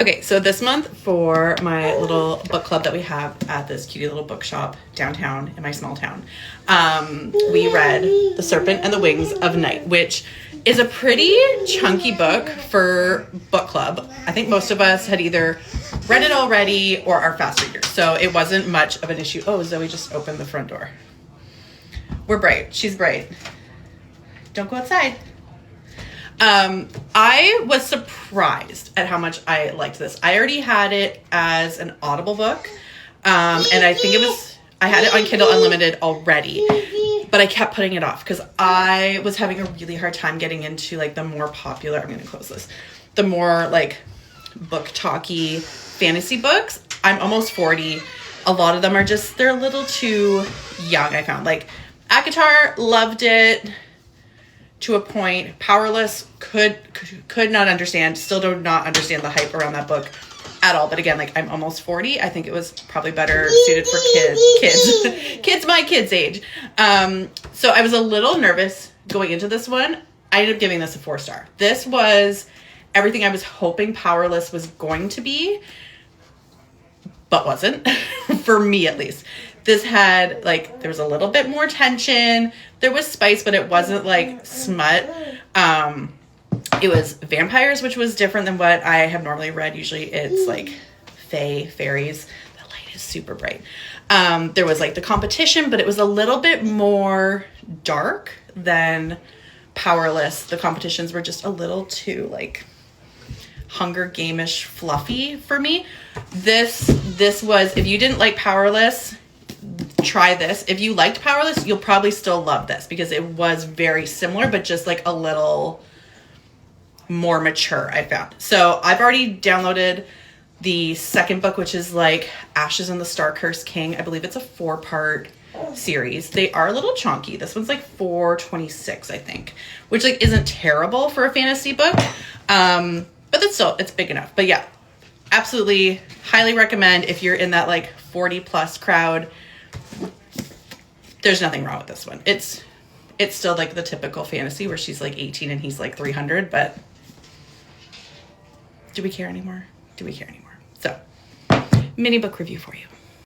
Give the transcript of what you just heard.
Okay, so this month for my little book club that we have at this cutie little bookshop downtown in my small town, we read The Serpent and the Wings of Night, which is a pretty chunky book for book club. I think most of us had either read it already or are fast readers, so it wasn't much of an issue. Oh, Zoe just opened the front door. We're bright. She's bright. Don't go outside. I was surprised at how much I liked this. I already had it as an Audible book, and I think I had it on Kindle Unlimited already, but I kept putting it off because I was having a really hard time getting into like the more popular, I'm going to close this, the more like book talky fantasy books. I'm almost 40. A lot of them are just, they're a little too young, I found. Like ACOTAR, loved it to a point. Powerless, could not understand, still do not understand the hype around that book at all. But again, like I'm almost 40. I think it was probably better suited for kids my kids' age. So I was a little nervous going into this one. I ended up giving this a 4-star. This was everything I was hoping Powerless was going to be, but wasn't, for me at least. This had, like, there was a little bit more tension. There was spice, but it wasn't, like, smut. It was vampires, which was different than what I have normally read. Usually it's, like, fae, fairies. The light is super bright. There was, like, the competition, but it was a little bit more dark than Powerless. The competitions were just a little too, like, Hunger Game-ish fluffy for me. This was, if you didn't like Powerless, try this. If you liked Powerless, you'll probably still love this because it was very similar, but just like a little more mature, I found. So I've already downloaded the second book, which is like Ashes and the Star-Cursed King. I believe it's a 4-part series. They are a little chunky. This one's like 426, I think, which like isn't terrible for a fantasy book. But it's big enough. But yeah, absolutely highly recommend if you're in that like 40 plus crowd. There's nothing wrong with this one. It's still like the typical fantasy where she's like 18 and he's like 300, but do we care anymore? So, mini book review for you.